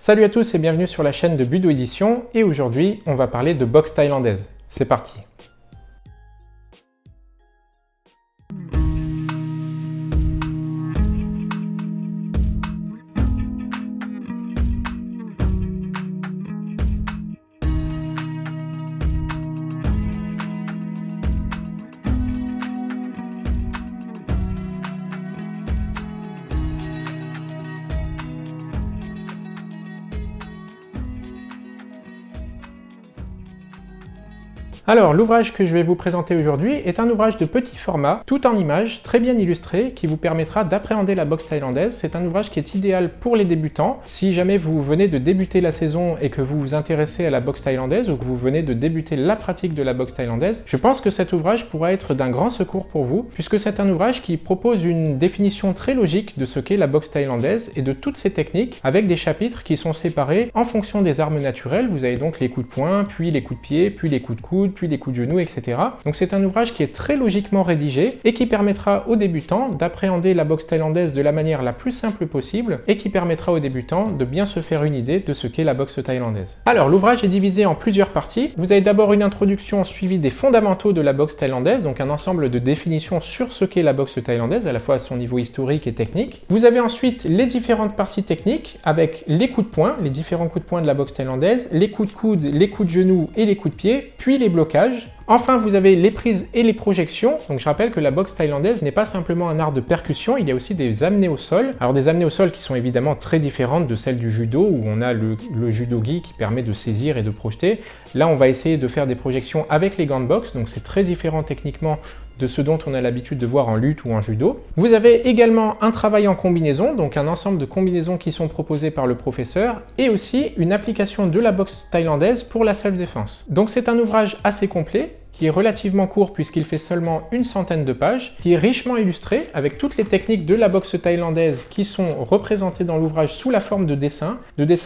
Salut à tous et bienvenue sur la chaîne de Budo Édition et aujourd'hui on va parler de boxe thaïlandaise. C'est parti! Alors, l'ouvrage que je vais vous présenter aujourd'hui est un ouvrage de petit format, tout en images, très bien illustré, qui vous permettra d'appréhender la boxe thaïlandaise. C'est un ouvrage qui est idéal pour les débutants. Si jamais vous venez de débuter la saison et que vous vous intéressez à la boxe thaïlandaise ou que vous venez de débuter la pratique de la boxe thaïlandaise, je pense que cet ouvrage pourra être d'un grand secours pour vous, puisque c'est un ouvrage qui propose une définition très logique de ce qu'est la boxe thaïlandaise et de toutes ses techniques, avec des chapitres qui sont séparés en fonction des armes naturelles. Vous avez donc les coups de poing, puis les coups de pied, puis les coups de coude, puis les coups de genoux, etc. Donc c'est un ouvrage qui est très logiquement rédigé et qui permettra aux débutants d'appréhender la boxe thaïlandaise de la manière la plus simple possible et qui permettra aux débutants de bien se faire une idée de ce qu'est la boxe thaïlandaise. Alors l'ouvrage est divisé en plusieurs parties. Vous avez d'abord une introduction suivie des fondamentaux de la boxe thaïlandaise, donc un ensemble de définitions sur ce qu'est la boxe thaïlandaise, à la fois à son niveau historique et technique. Vous avez ensuite les différentes parties techniques avec les coups de poing, les différents coups de poing de la boxe thaïlandaise, les coups de coude, les coups de genoux et les coups de pied, puis les blocages. Enfin, vous avez les prises et les projections. Donc je rappelle que la boxe thaïlandaise n'est pas simplement un art de percussion, il y a aussi des amenées au sol. Alors des amenées au sol qui sont évidemment très différentes de celles du judo, où on a le judo-gi qui permet de saisir et de projeter. Là, on va essayer de faire des projections avec les gants de boxe, donc c'est très différent techniquement de ce dont on a l'habitude de voir en lutte ou en judo. Vous avez également un travail en combinaison, donc un ensemble de combinaisons qui sont proposées par le professeur, et aussi une application de la boxe thaïlandaise pour la self-défense. Donc c'est un ouvrage assez complet, qui est relativement court puisqu'il fait seulement une centaine de pages, qui est richement illustré avec toutes les techniques de la boxe thaïlandaise qui sont représentées dans l'ouvrage sous la forme de dessins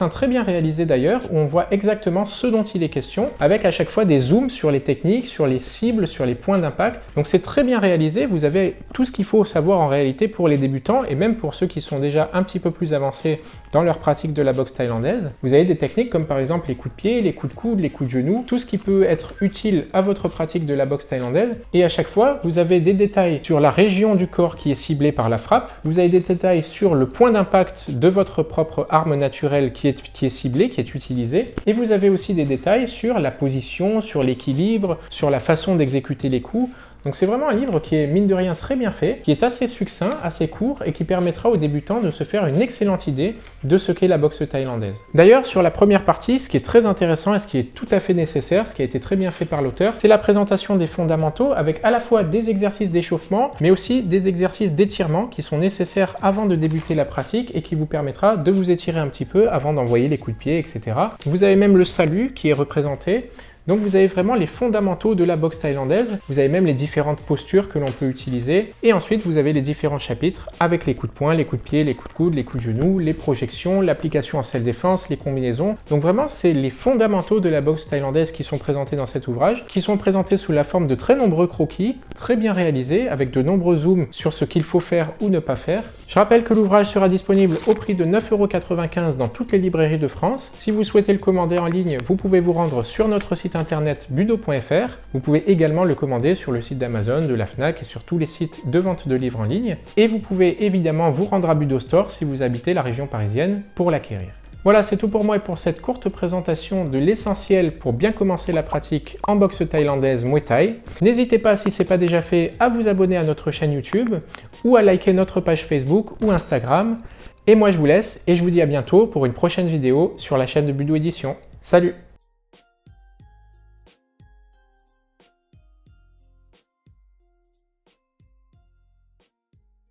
très bien réalisés d'ailleurs, où on voit exactement ce dont il est question, avec à chaque fois des zooms sur les techniques, sur les cibles, sur les points d'impact. Donc c'est très bien réalisé, vous avez tout ce qu'il faut savoir en réalité pour les débutants et même pour ceux qui sont déjà un petit peu plus avancés dans leur pratique de la boxe thaïlandaise. Vous avez des techniques comme par exemple les coups de pied, les coups de coude, les coups de genoux, tout ce qui peut être utile à votre pratique de la boxe thaïlandaise. Et à chaque fois, vous avez des détails sur la région du corps qui est ciblée par la frappe, vous avez des détails sur le point d'impact de votre propre arme naturelle qui est ciblée, qui est utilisée, et vous avez aussi des détails sur la position, sur l'équilibre, sur la façon d'exécuter les coups. Donc c'est vraiment un livre qui est mine de rien très bien fait, qui est assez succinct, assez court et qui permettra aux débutants de se faire une excellente idée de ce qu'est la boxe thaïlandaise. D'ailleurs, sur la première partie, ce qui est très intéressant et ce qui est tout à fait nécessaire, ce qui a été très bien fait par l'auteur, c'est la présentation des fondamentaux avec à la fois des exercices d'échauffement, mais aussi des exercices d'étirement qui sont nécessaires avant de débuter la pratique et qui vous permettra de vous étirer un petit peu avant d'envoyer les coups de pied, etc. Vous avez même le salut qui est représenté. Donc vous avez vraiment les fondamentaux de la boxe thaïlandaise, vous avez même les différentes postures que l'on peut utiliser, et ensuite vous avez les différents chapitres avec les coups de poing, les coups de pied, les coups de coude, les coups de genoux, les projections, l'application en self-défense, les combinaisons. Donc vraiment c'est les fondamentaux de la boxe thaïlandaise qui sont présentés dans cet ouvrage, qui sont présentés sous la forme de très nombreux croquis, très bien réalisés, avec de nombreux zooms sur ce qu'il faut faire ou ne pas faire. Je rappelle que l'ouvrage sera disponible au prix de 9,95 € dans toutes les librairies de France. Si vous souhaitez le commander en ligne, vous pouvez vous rendre sur notre site internet budo.fr. Vous pouvez également le commander sur le site d'Amazon, de la Fnac et sur tous les sites de vente de livres en ligne. Et vous pouvez évidemment vous rendre à Budo Store si vous habitez la région parisienne pour l'acquérir. Voilà, c'est tout pour moi et pour cette courte présentation de l'essentiel pour bien commencer la pratique en boxe thaïlandaise Muay Thai. N'hésitez pas, si ce n'est pas déjà fait, à vous abonner à notre chaîne YouTube ou à liker notre page Facebook ou Instagram. Et moi je vous laisse et je vous dis à bientôt pour une prochaine vidéo sur la chaîne de Budo Édition. Salut!